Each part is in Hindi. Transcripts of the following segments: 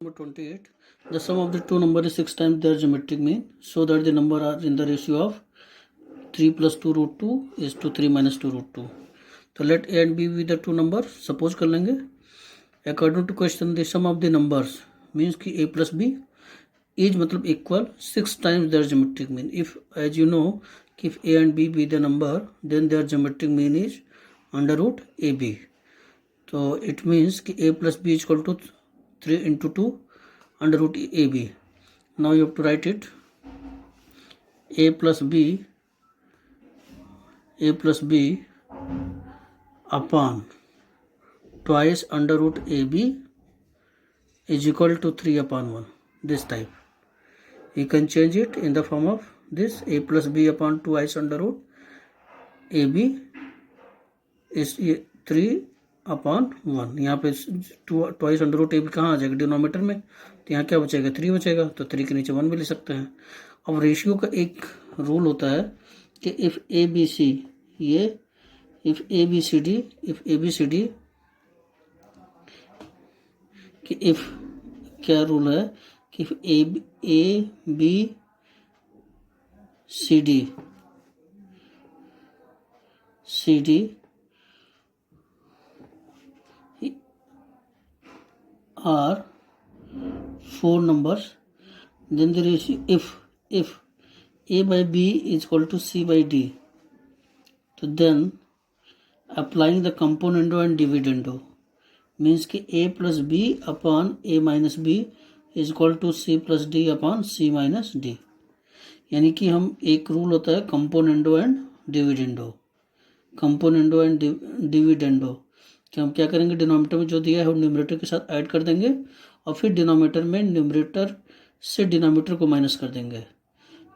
Number 28. The sum of the two numbers is 6 times their geometric mean, so that the number are in the ratio of 3 plus 2 root 2 is to 3 minus 2 root 2. तो let a and b be the two numbers. Suppose कर लेंगे according to question the sum of the numbers means कि a plus b is मतलब equal 6 times their geometric mean. If as you know if a and b be the number, then their geometric mean is under root ab. तो it means कि a plus b is equal to 3 into 2 under root ab. Now you have to write it a plus b upon twice under root ab is equal to 3 upon 1. This type you can change it in the form of this a plus b upon twice under root ab is 3 upon 1. यहाँ पे ट्वाइस अंडर रूट ए कहाँ आ जाएगा डिनोमीटर में, तो यहाँ क्या बचेगा 3 बचेगा, तो 3 के नीचे 1 भी ले सकते हैं. अब रेशियो का एक रूल होता है कि if A B C if A B C D कि इफ़ क्या रूल है कि if A B C D are 4 numbers, then the ratio if a by b is equal to c by d, तो then applying the componendo and dividendo means कि a plus b upon a minus b is equal to c plus d upon c minus d. यानी कि हम एक रूल होता है componendo and dividendo कि हम क्या करेंगे डिनोमीटर में जो दिया है वो न्यूमरेटर के साथ ऐड कर देंगे और फिर डिनोमीटर में न्यूमरेटर से डिनोमीटर को माइनस कर देंगे,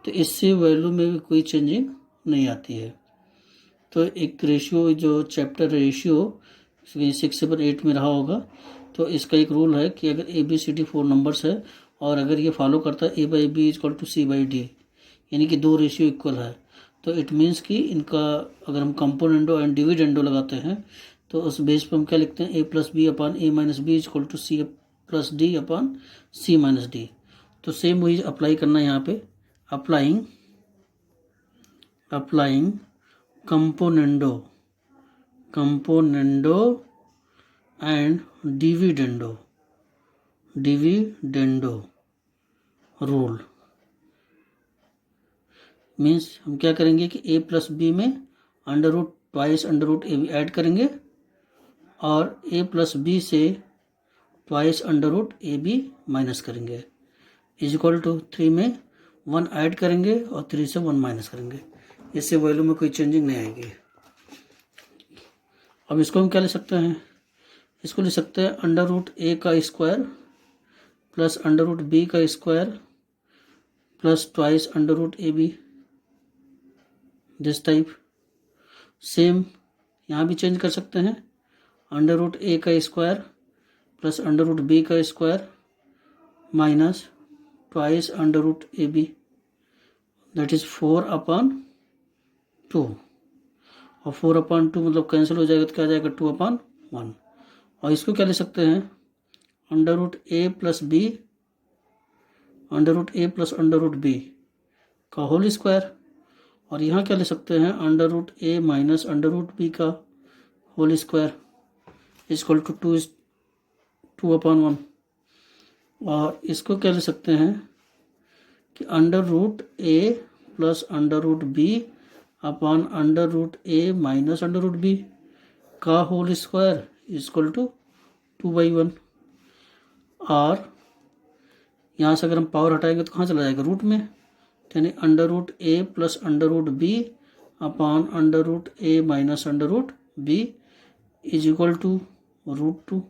तो इससे वैल्यू में भी कोई चेंजिंग नहीं आती है. तो एक रेशियो जो चैप्टर रेशियो 6-7-8 में रहा होगा, तो इसका एक रूल है कि अगर A B C D 4 numbers है और अगर ये फॉलो करता है A by B is equal to C by D, यानी कि 2 रेशियो इक्वल है, तो इट मीन्स कि इनका अगर हम कंपोनेंडो एंड डिविडेंडो लगाते हैं तो उस बेस पर हम क्या लिखते हैं A plus B upon A minus B is equal to C plus D upon C minus D. तो सेम वही अप्लाई करना है यहाँ पे, applying componendo and dividendo rule means हम क्या करेंगे कि ए प्लस बी में under root twice under root A B add करेंगे और a प्लस बी से twice under root A B minus करेंगे इज इक्वल टू 3 में 1 ऐड करेंगे और 3 से 1 माइनस करेंगे. इससे वैल्यू में कोई चेंजिंग नहीं आएगी. अब इसको हम क्या ले सकते हैं, इसको ले सकते हैं अंडर रूट ए का square plus under root B का square plus twice under root A B. This type same यहाँ भी चेंज कर सकते हैं अंडर रूट ए का square plus under root B का square minus twice under root A B, that is 4 upon 2, और 4 अपॉन 2 मतलब कैंसिल हो जाएगा तो क्या जाएगा 2 अपॉन 1. और इसको क्या ले सकते हैं under root A plus under root B का होल स्क्वायर, और यहाँ क्या ले सकते हैं अंडर रूट ए माइनस अंडर रूट बी का whole square equal to 2 upon 1. और इसको क्या ले सकते हैं कि under root A plus under root B upon under root A minus under root B का होल स्क्वायर इक्वल टू 2/1. और यहाँ से अगर हम पावर हटाएंगे तो कहाँ चला जाएगा रूट में, यानी under root A plus under root B upon under root A minus under root B is equal to root 2.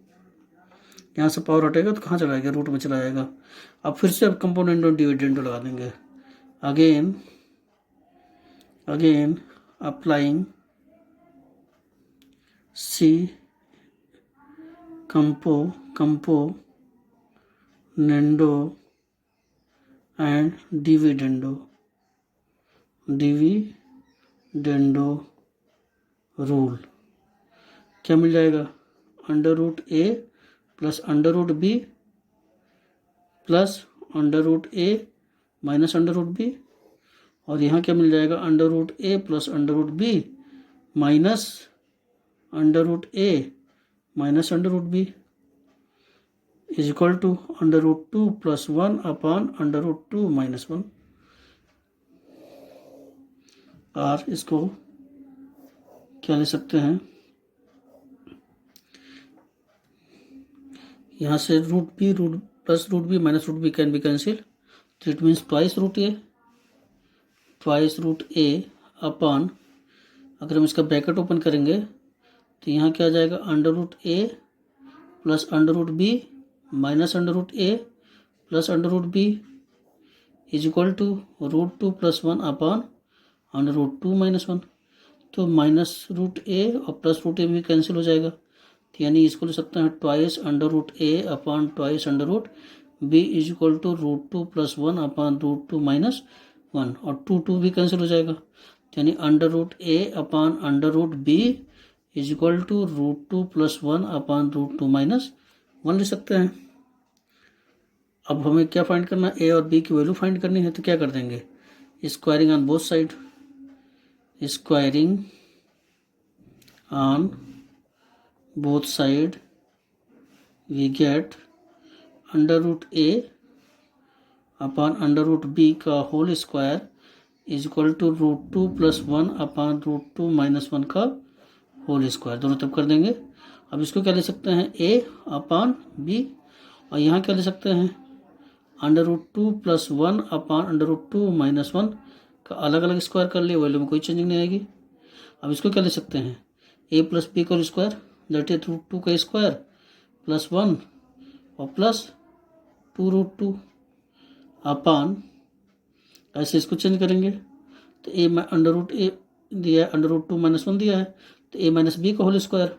यहाँ से पावर हटेगा तो कहाँ चला जाएगा रूट में चला जाएगा. अब फिर से अब कंपोनेंट और डिविडेंडो लगा देंगे. Again applying C componendo and dividendo rule क्या मिल जाएगा under root A plus under root B plus under root A minus under root B, और यहाँ क्या मिल जाएगा, under root A plus under root B minus under root A minus under root B is equal to under root 2 plus 1 upon under root 2 minus 1। और इसको क्या ले सकते हैं, यहाँ से root plus root B minus root B can be cancel, तो it means twice root A upon, अगर हम इसका ब्रैकेट ओपन करेंगे तो यहाँ क्या आ जाएगा, under root A plus under root B minus under root A plus under root B is equal to root 2 plus 1 upon under root 2 minus 1। तो माइनस रूट ए और प्लस रूट ए भी कैंसिल हो जाएगा, तो यानी इसको ले सकते हैं twice under root A upon twice under root B is equal to root 2 plus 1 upon root 2 minus 1, और 2 भी कैंसिल हो जाएगा, तो यानी under root A upon under root B is equal to root 2 plus 1 upon root 2 minus 1 ले सकते हैं। अब हमें क्या फाइंड करना है, ए और बी की वैल्यू फाइंड करनी है, तो क्या कर देंगे, squaring on both side, squaring on both side we get under root A upon under root B का whole square is equal to root 2 plus 1 upon root 2 minus 1 का होल स्क्वायर, दोनों तरफ कर देंगे। अब इसको क्या ले सकते हैं, ए अपॉन बी, और यहाँ क्या ले सकते हैं, under root 2 plus 1 upon under root 2 minus 1 का अलग अलग स्क्वायर कर लिए, वैल्यू में कोई चेंजिंग नहीं आएगी। अब इसको क्या ले सकते हैं, ए प्लस बी का स्क्वायर दैट इज रूट 2 का स्क्वायर प्लस 1 और प्लस 2 रूट 2 अपॉन, ऐसे इसको चेंज करेंगे तो ए अंडर रूट ए दिया है, अंडर रूट 2 माइनस 1 दिया है, तो ए माइनस बी का होल स्क्वायर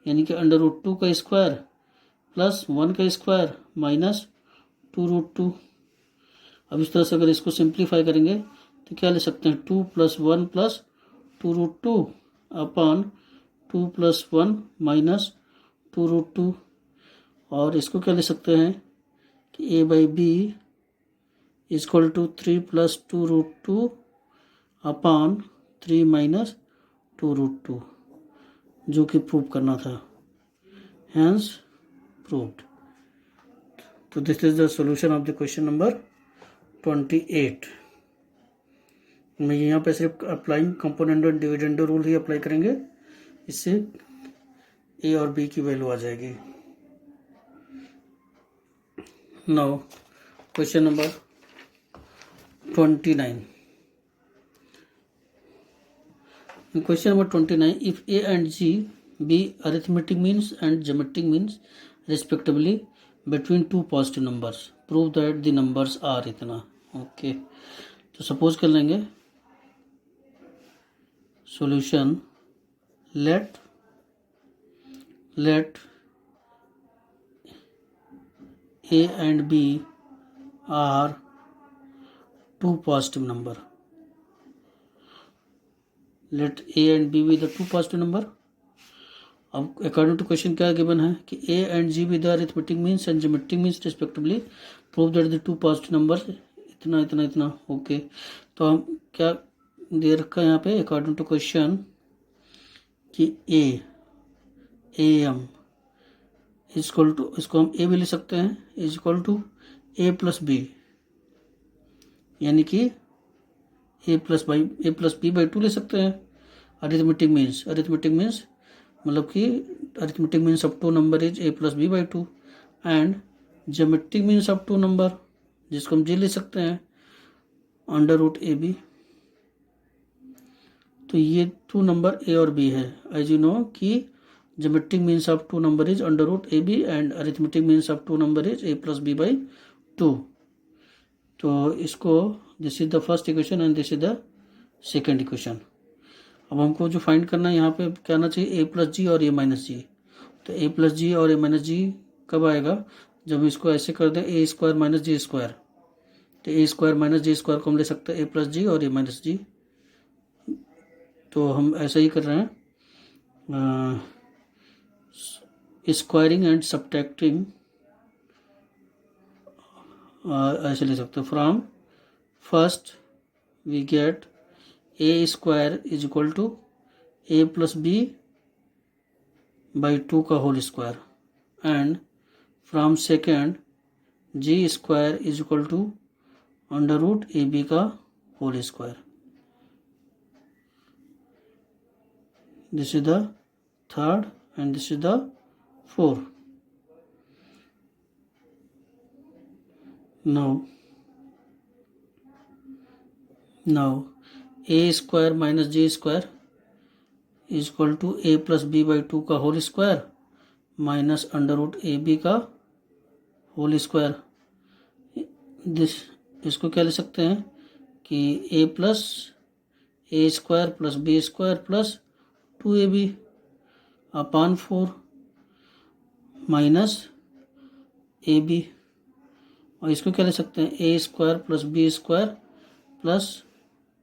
यानी कि अंडर रूट 2 का स्क्वायर प्लस 1 का स्क्वायर माइनस 2 रूट 2। अब इस तरह से अगर इसको सिंप्लीफाई करेंगे तो क्या ले सकते हैं, 2 plus 1 plus 2 root 2 upon 2 plus 1 minus 2 root 2, और इसको क्या ले सकते हैं कि A by B is equal to 3 plus 2 root 2 upon 3 minus 2 root 2, जो कि प्रूव करना था, हैंस प्रूव्ड। तो this is the solution of the question number 28। मैं यहाँ पे सिर्फ अप्लाइंग कंपोनेंट और डिविडेंड रूल ही अप्लाई करेंगे, इससे ए और बी की वैल्यू आ जाएगी। Now question number 29। In question number 29, if A and G be arithmetic means and geometric means respectively between two positive numbers, prove that the numbers are इतना। ओके, तो सपोज कर लेंगे solution let A and B are two positive number. Let A and B be the two positive number. अब अकॉर्डिंग टू क्वेश्चन क्या गिवन है कि A and G be the arithmetic means and geometric means respectively, prove that the two positive numbers इतना इतना इतना। ओके, तो हम क्या दे रखा है यहाँ पे अकॉर्डिंग टू क्वेश्चन कि ए एम इजक्वल टू, इसको हम ए भी ले सकते हैं, is equal to A plus B, यानी कि ए प्लस बी बाई 2 ले सकते हैं। अरिथमेटिक मीन्स मतलब कि arithmetic means of two number is A plus B by 2, and geometric means of two number जिसको हम जी ले सकते हैं अंडर रूट ए बी। तो ये टू नंबर ए और बी है, एज यू नो कि geometric means of two number is under root A B and arithmetic means of two number is A plus B by 2। तो इसको this is the first equation and this is the second equation. अब हमको जो फाइंड करना है यहाँ पे क्या आना चाहिए, ए प्लस जी और ए माइनस जी। तो ए प्लस जी और ए माइनस जी कब आएगा, जब इसको ऐसे कर दें ए स्क्वायर माइनस जी स्क्वायर, तो ए स्क्वायर माइनस जी स्क्वायर को हम ले सकते हैं ए प्लस जी और ए माइनस जी। तो हम ऐसा ही कर रहे हैं, स्क्वायरिंग एंड सब्ट्रैक्टिंग ऐसे ले सकते हो, from first we get A square is equal to A plus B by 2 का whole square, and from second G square is equal to under root A B का whole square. This is the third and this is the fourth. Now a square minus g square is equal to a plus b by 2 का whole square minus under root A B का होल स्क्वायर. इसको क्या ले सकते हैं कि a plus A square plus B square plus 2ab upon 4 minus A B, और इसको क्या ले सकते हैं A square plus B square plus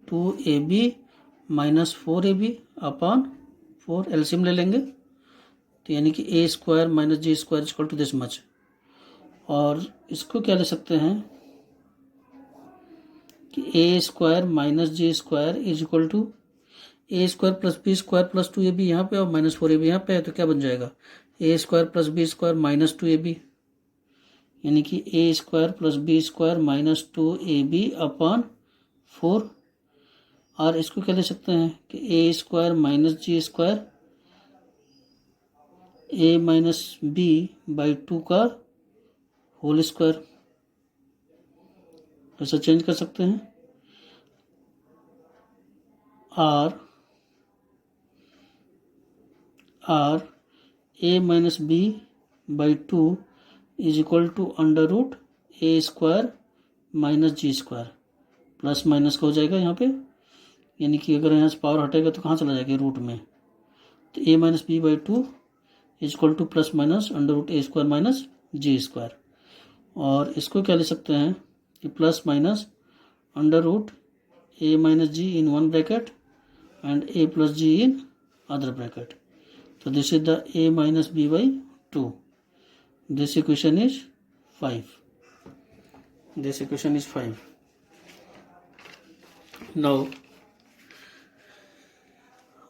2ab minus 4ab upon 4. LCM ले लेंगे तो यानी कि A square minus G square equal to this much. और इसको क्या ले सकते हैं कि A square minus G square is equal to A square plus B square plus 2ab यहाँ पे और माइनस 4ab यहाँ पे है, तो क्या बन जाएगा A square plus B square minus 2ab, यानी कि A square plus B square minus 2ab upon 4. और इसको क्या ले सकते हैं कि A square minus G square A minus B by 2 का होल स्क्वायर, ऐसा चेंज कर सकते हैं. Or A minus B by 2 is equal to under root A square minus G square, plus minus का हो जाएगा यहाँ पे, यानी कि अगर यहाँ से पावर हटेगा तो कहाँ चला जाएगा रूट में, तो A minus B by 2 is equal to plus minus under root A square minus G square. और इसको क्या ले सकते हैं कि plus minus under root A minus ji in one bracket and A plus ji in other bracket. So this is the a minus b by 2. This equation is 5. This equation is 5. Now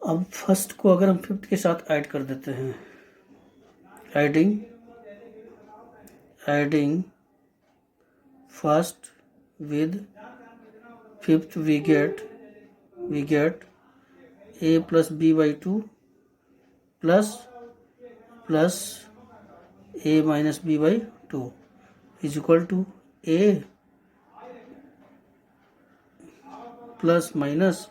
अब फर्स्ट को अगर हम फिफ्थ के साथ ऐड कर देते हैं, adding first with fifth we get a plus b by 2 plus a minus b by 2 is equal to a plus minus,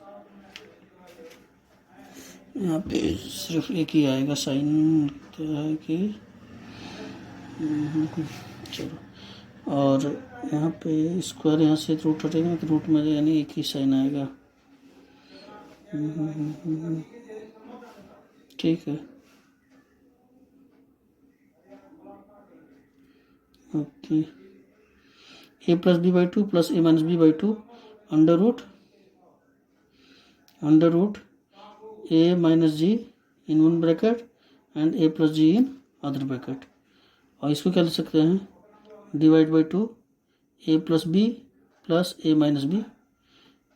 यहाँ पे सिर्फ एक ही आएगा साइन है कि चलो, और यहाँ पे स्क्वायर यहाँ से रूट हटेगा तो रूट में यानी एक ही साइन आएगा. ठीक है, okay. A plus B by 2 plus a minus B by 2 under root A minus ji in one bracket and A plus ji in other bracket. और इसको क्या ले सकते हैं divide by 2 a plus B plus a minus b,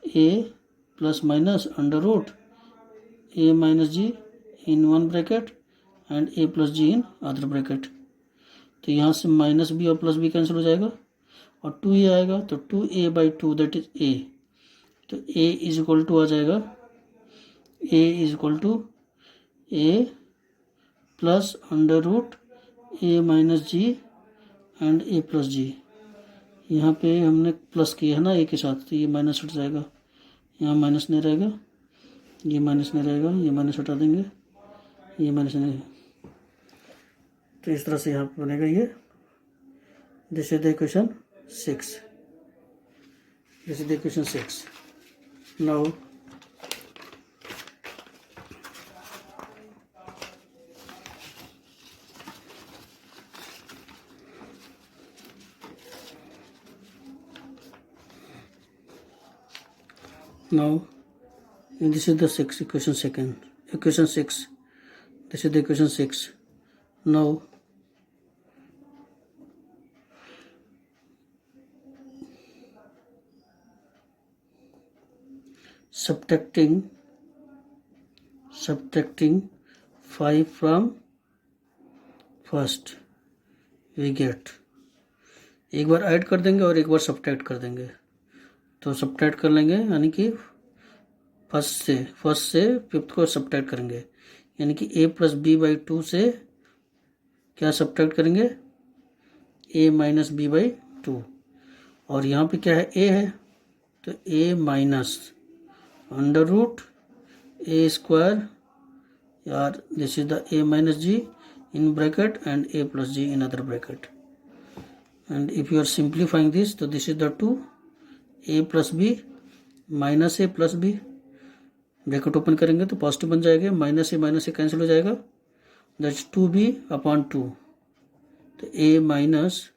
a plus minus under root A minus ji in one bracket and A plus ji in other bracket. तो यहाँ से माइनस बी और प्लस बी कैंसिल हो जाएगा और 2 ये आएगा, तो 2a by 2 that is a. तो a इज इक्वल टू आ जाएगा a is equal to a plus under root a minus G and a plus G. यहाँ पे हमने प्लस किया है ना a के साथ, तो ये माइनस हट जाएगा, यहाँ माइनस नहीं रहेगा, ये माइनस नहीं रहेगा, ये माइनस हटा देंगे, ये माइनस नहीं. तो इस तरह से यहाँ पे बनेगा ये. This is the equation 6. This is the equation 6. Now this is the equation 6. This is the equation 6. Now subtracting 5 from first we get, एक बार ऐड कर देंगे और एक बार सब्ट्रैक्ट कर देंगे, तो सब्ट्रैक्ट कर लेंगे यानी कि फर्स्ट से फिफ्थ को सब्ट्रैक्ट करेंगे, यानी कि a प्लस बी बाई 2 से क्या सब्ट्रैक्ट करेंगे, a माइनस बी बाई 2, और यहाँ पे क्या है a है, तो a minus under root a square, यार this is the a minus G in bracket and a plus g in other bracket, and if you are simplifying this, so this is the 2 a plus b minus a plus b, bracket open करेंगे तो पॉजिटिव बन जाएगा, माइनस ए कैंसिल हो जाएगा, दैट्स 2b अपॉन 2, तो a minus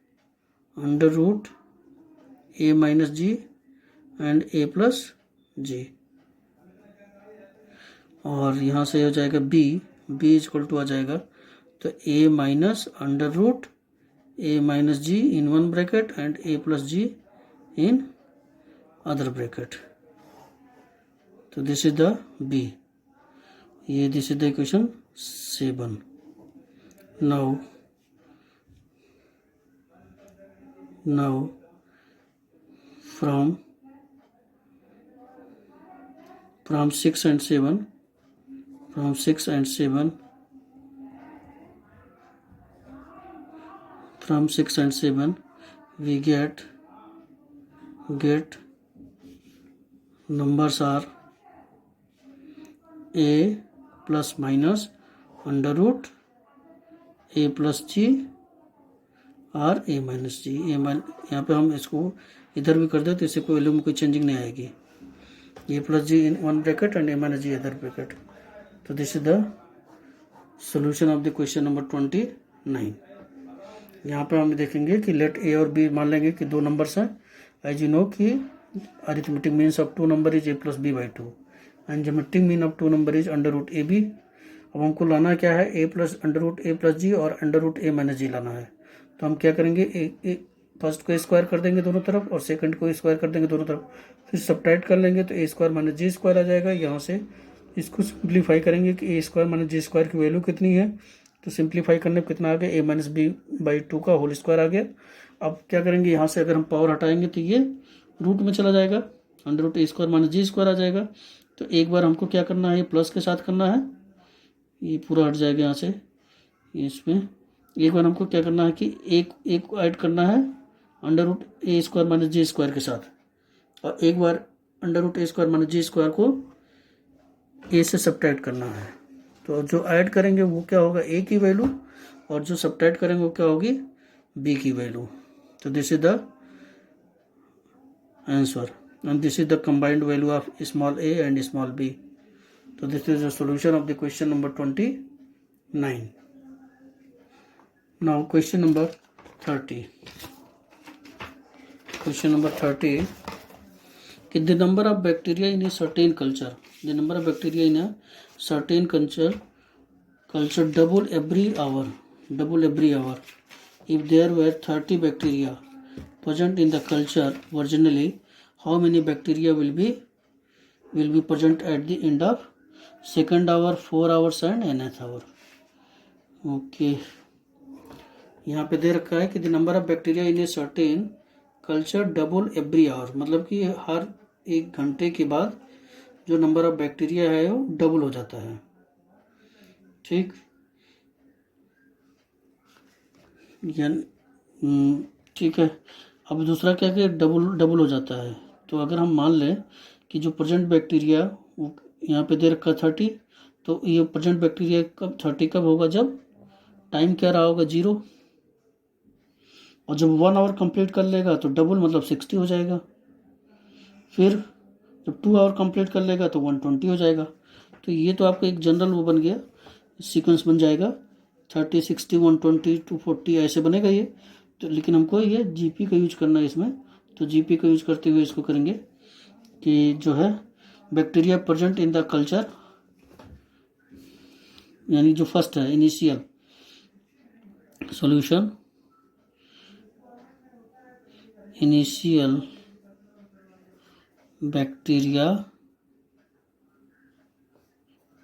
under root a minus G and a plus G, और यहाँ से हो जाएगा b इक्वल टू आ जाएगा, तो a minus under root a minus ji in one bracket and a plus ji in other bracket, तो दिस इज द b, ये this is the equation 7. Now from 6 and 7 we get numbers are a plus minus under root a plus g और a माइनस जी, यहाँ पे हम इसको इधर भी कर दे तो इससे कोई वैल्यू में कोई चेंजिंग नहीं आएगी, a plus ji in one bracket and a minus G other bracket, तो this is the solution of the question number 29. यहाँ पे हम देखेंगे कि लेट a और b मान लेंगे कि दो नंबर्स हैं, एज यू नो कि arithmetic means of two number is a plus B by 2 and geometric mean of two number is under root A B. अब हमको लाना क्या है, a plus under root A plus G और अंडर रूट ए माइनस जी लाना है, तो हम क्या करेंगे, फर्स्ट को स्क्वायर कर देंगे दोनों तरफ और सेकंड को स्क्वायर कर देंगे दोनों तरफ, फिर सब्ट्रैक्ट कर लेंगे तो a square minus G square आ जाएगा. यहाँ से इसको सिंप्लीफाई करेंगे कि a square minus G square की वैल्यू कितनी है, तो सिंप्लीफाई करने पर कितना आ गया, a माइनस बी बाई 2 का होल स्क्वायर आ गया. अब क्या करेंगे, यहाँ से अगर हम पावर हटाएंगे तो ये रूट में चला जाएगा, under root A square minus G square आ जाएगा. तो एक बार हमको क्या करना है, प्लस के साथ करना है, ये पूरा हट जाएगा यहाँ से, इसमें एक बार हमको क्या करना है कि एक को ऐड करना है under root A square minus G square के साथ, और एक बार under root A square minus G square को ए से सब्ट्रैक्ट करना है. तो जो ऐड करेंगे वो क्या होगा, ए की वैल्यू, और जो सब्ट्रैक्ट करेंगे वो क्या होगी, बी की वैल्यू. तो this is the answer and this is the combined value of small a and small b. So this is the solution of the question number 29. Now question number 30. Question number 30. The number of bacteria in a certain culture, the number of bacteria in a certain culture double every hour. If there were 30 bacteria present in the culture originally, how many bacteria will be present at the end of second hour, 4 hours and nth hour. Okay, यहाँ पे दे रखा है कि the number of bacteria in a certain culture double every hour, मतलब कि हर एक घंटे के बाद जो नंबर ऑफ बैक्टीरिया है वो डबल हो जाता है. ठीक, ठीक है. अब दूसरा क्या कि डबल हो जाता है, तो अगर हम मान लें कि जो प्रेजेंट बैक्टीरिया यहाँ पे दे रखा 30, तो ये प्रेजेंट बैक्टीरिया कब 30 कब होगा, जब टाइम क्या रहा होगा 0, और जब 1 आवर कंप्लीट कर लेगा तो डबल मतलब 60 हो जाएगा. फिर जब 2 आवर कंप्लीट कर लेगा तो 120 हो जाएगा. तो ये तो आपका एक जनरल वो बन गया, सीक्वेंस बन जाएगा 30, 60, 120, 240 ऐसे बनेगा ये. तो लेकिन हमको ये जीपी का यूज करना है इसमें, तो जीपी का यूज करते हुए इसको करेंगे कि जो है bacteria present in the culture, यानी जो फर्स्ट है initial solution, initial bacteria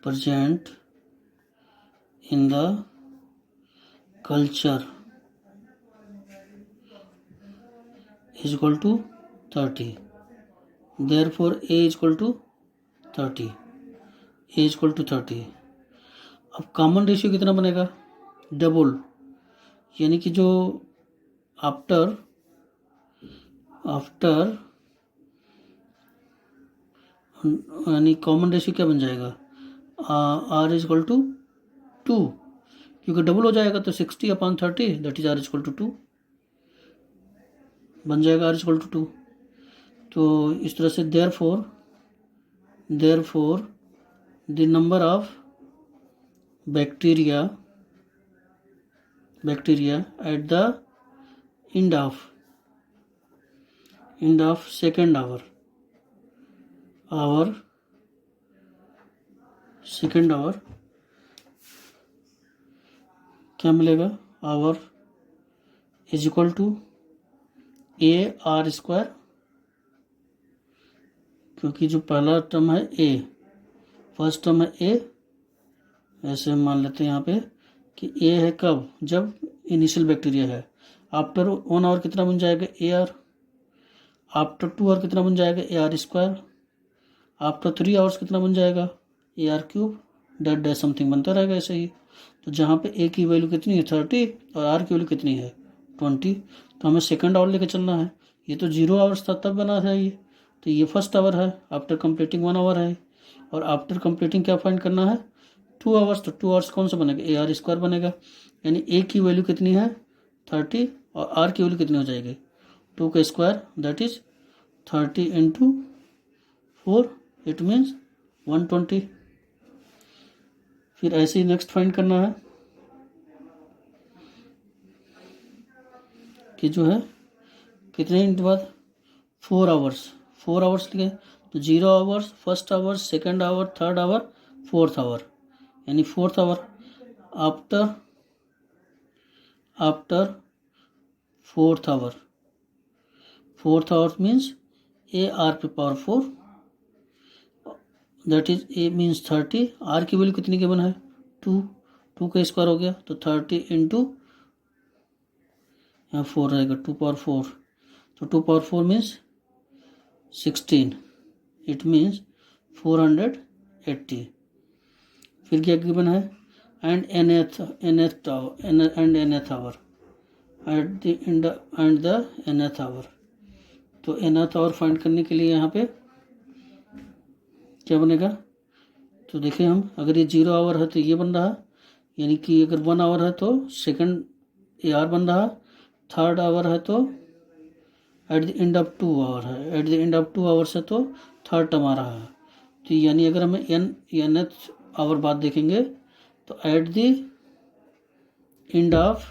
present in the culture is equal to 30. Therefore A is equal to 30. A is equal to 30. अब कॉमन रेशियो कितना बनेगा? डबल, यानी कि जो आफ्टर यानी कॉमन रेशियो क्या बन जाएगा? आर इज इक्वल टू 2, क्योंकि डबल हो जाएगा तो 60/30 that is r is equal to 2 बन जाएगा, आर इज इक्वल टू 2। तो इस तरह से therefore the number of bacteria at the end of second hour क्या मिलेगा? Hour is equal to a r square, क्योंकि जो पहला टर्म है ए, फर्स्ट टर्म है ए, ऐसे मान लेते हैं यहाँ पे कि ए है कब? जब इनिशियल बैक्टीरिया है। आफ्टर 1 आवर कितना बन जाएगा? A are. आफ्टर 2 आवर कितना बन जाएगा? A r square. After 3 hours कितना बन जाएगा? A r cube. That dash something बनता रहेगा ऐसे ही। तो जहाँ पे ए की वैल्यू कितनी है 30 और आर की वैल्यू कितनी है 20, तो हमें सेकेंड आवर लेके चलना है। ये तो 0 आवर्स था तब बना था ये, तो ये फर्स्ट आवर है, आफ्टर कंप्लीटिंग 1 आवर है, और आफ्टर कंप्लीटिंग क्या फाइंड करना है? 2 आवर्स। तो 2 आवर्स कौन सा बनेगा? ए आर स्क्वायर बनेगा। यानी ए की वैल्यू कितनी है 30 और आर की वैल्यू कितनी हो जाएगी 2 का square, that is 30 into 4, it means 120। फिर ऐसे ही नेक्स्ट फाइंड करना है कि जो है कितने मिनट बाद 4 आवर्स लिखे, तो 0 hours, first hour, second hour, third hour, fourth hour, यानी fourth hour after fourth hour means A R पे power 4, that is A means 30। R की वैल्यू कितनी गिवन है 2 का स्क्वायर हो गया, तो 30 इंटू यहाँ 4 रहेगा 2 पावर 4, तो 2 पावर 4 मीन्स 16, इट मीन्स 480। फिर क्या गिवन है? And nth hour at the end and the nth hour. तो nth आवर फाइंड करने के लिए यहाँ पे क्या बनेगा? तो देखिए हम, अगर ये 0 आवर है तो ये बन रहा, यानी कि अगर 1 आवर है तो सेकंड ए आर बन रहा, थर्ड आवर है तो at the end of 2 hour है, at the end of 2 hours है तो थर्ड टर्म आ रहा है। तो यानी अगर हमें nth आवर बाद देखेंगे तो at the end of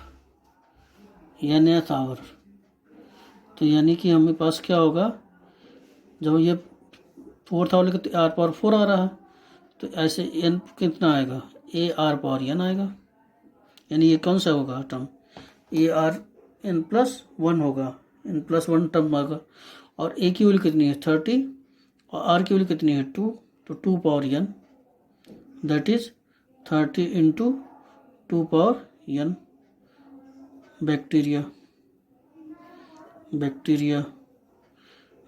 nth hour, तो यानी कि हमें पास क्या होगा? जब ये फोर्थ आवर लेकर आर पावर 4 आ रहा है, तो ऐसे एन कितना आएगा? ए आर पावर एन आएगा, यानी ये कौन सा होगा term? A r n plus 1 होगा, एन प्लस 1 टर्म आएगा। और ए की वैल्यू कितनी है 30 और आर की वैल्यू कितनी है 2, तो 2 power n, that is 30 into 2 power n bacteria,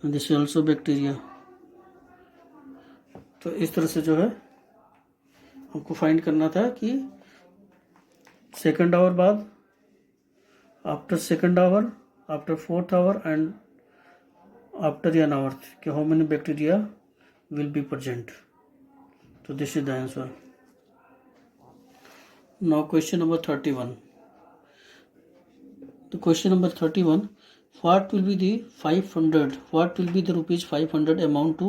this is also bacteria. तो इस तरह से जो है हमको फाइंड करना था कि सेकंड आवर बाद, after second hour, after fourth hour and after N hour कि how many bacteria will be present. तो this is the answer. Now question number 31। तो question number 31, what will be the rupees 500 amount to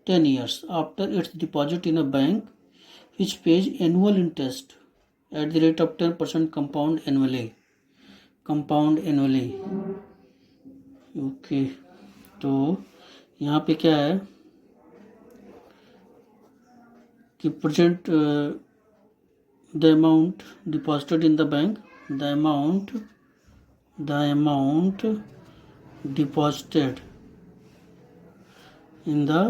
10 years after its deposit in a bank which pays annual interest at the rate of 10% compound annually। Okay, तो यहाँ पे क्या है कि present the amount deposited in the bank, the amount deposited in the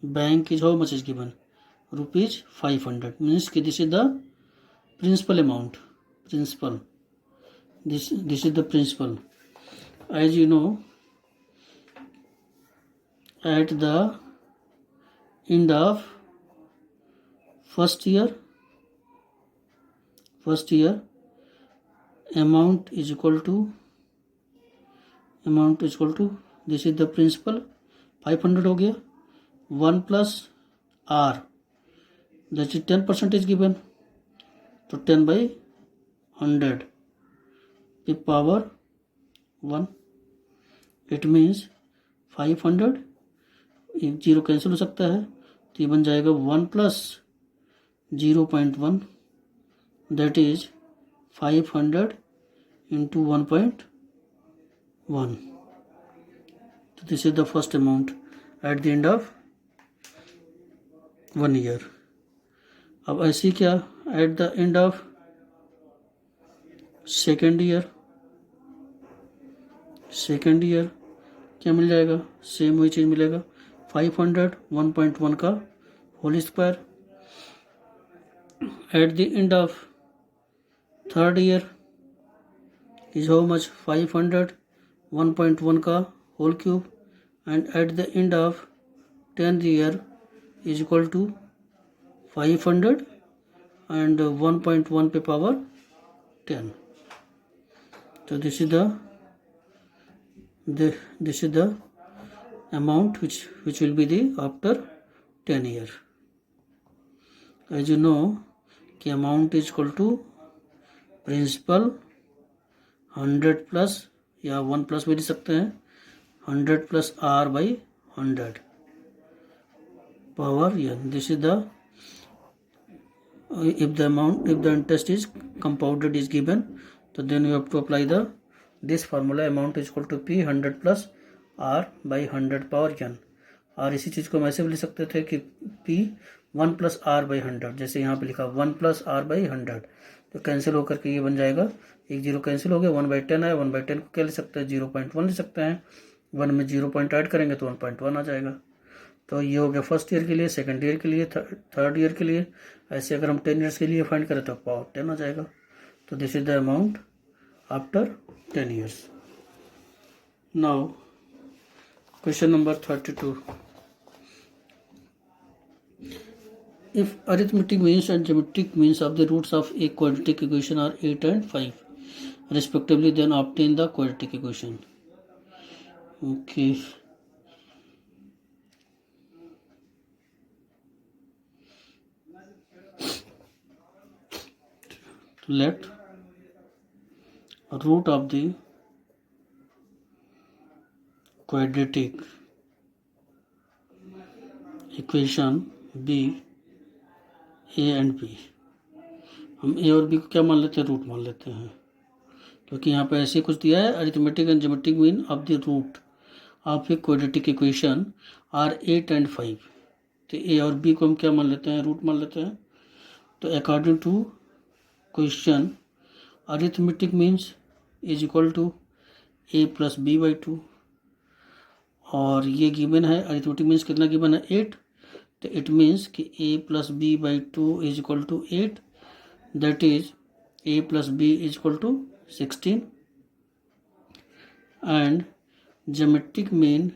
bank is how much is given rupees 500 means कि this is the principal amount. Principal, this is the principal. As you know, at the end of first year amount is equal to this is the principal 500 हो गया 1 plus r that is 10% is given तो 10 by 100 पे पावर 1 इट मीन्स 500 एक जीरो कैंसिल हो सकता है तो ये बन जाएगा 1 plus 0.1 that is 500 into 1.1. So this is the first amount at the end of 1 year. अब ऐसी क्या at the end of second year क्या मिल जाएगा सेम वही चीज़ मिलेगा 500 1.1 का whole square. At the end of third year is how much 500 1.1 का whole cube and at the end of 10th year is equal to 500 and 1.1 पे power 10. So this is the amount which will be the after 10 year. As you know कि amount is equal to principal 100 plus या 1 प्लस भी दे सकते हैं 100 plus r by 100 power n. This is the if the interest is compounded is given so then you have to apply this formula amount is equal to p 100 plus r by 100 power n. और इसी चीज़ को हम ऐसे भी लिख सकते थे कि p 1 plus r by 100 जैसे यहाँ पे लिखा 1 plus r by 100 तो कैंसिल होकर के ये बन जाएगा एक जीरो कैंसिल हो गया 1/10 आया 1/10 को क्या ले सकते हैं 0.1 ले सकते हैं 1 में 0 पॉइंट ऐड करेंगे तो 1.1 आ जाएगा. तो ये हो गया फर्स्ट ईयर के लिए सेकंड ईयर के लिए थर्ड ईयर के लिए. ऐसे अगर हम 10 ईयर्स के लिए फाइंड करें तो पावर 10 आ जाएगा. तो this is the amount after 10 years. Now question number 32. If arithmetic means and geometric means of the roots of a quadratic equation are 8 and 5 respectively, then obtain the quadratic equation. Okay. Let root of the quadratic equation be a and b. हम ए और बी को क्या मान लेते हैं रूट मान लेते हैं क्योंकि यहाँ पे ऐसे कुछ दिया है arithmetic and geometric mean of the root of a quadratic equation are 8 and 5. तो ए और बी को हम क्या मान लेते हैं रूट मान लेते हैं. तो according to question arithmetic means is equal to A plus B by 2 और ये गिवन है अरिथमेटिक मीन्स कितना गिवन है 8. तो इट मीन्स कि a plus B by 2 is equal to 8 that is a plus B is equal to 16 and geometric mean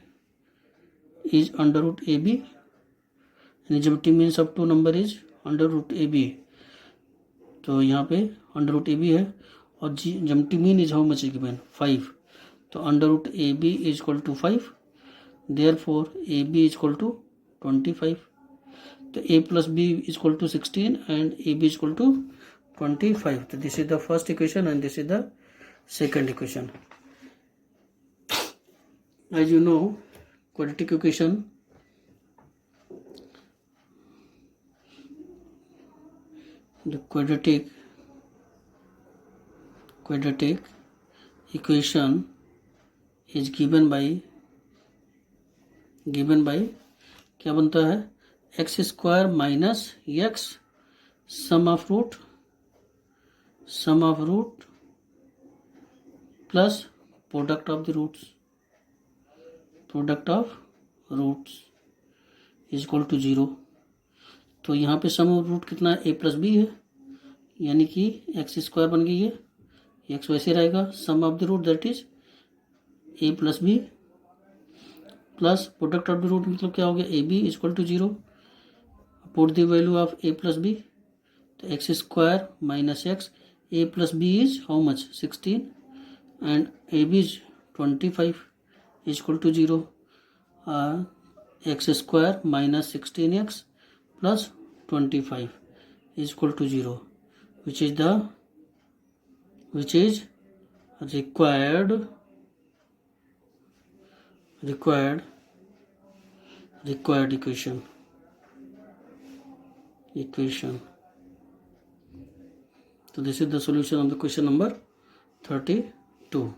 is under root A B यानी geometric means of two number is under root A B. तो यहाँ पे अंडर रूट ए बी है और geometric mean is how much is given 5. तो under root A B is equal to 5 therefore a B is equal to 25. तो a plus b is equal to 16 and ab is equal to 25. So this is the first equation and this is the second equation. As you know, quadratic equation the quadratic equation is given by क्या बनता है x square minus x sum of root plus product of roots is equal to 0. तो यहाँ पे सम ऑफ रूट कितना है, ए प्लस बी है, यानी कि एक्स स्क्वायर बन गई है, एक्स वैसे रहेगा, sum of the root that is A plus B plus product of the root मतलब क्या हो गया, A B equal to 0, put the value of A plus B, तो X square minus X, A plus B is how much 16 and A B is 25 equal to 0, X square minus 16x plus 25 equal to 0, which is required equation. So this is the solution of the question number 32.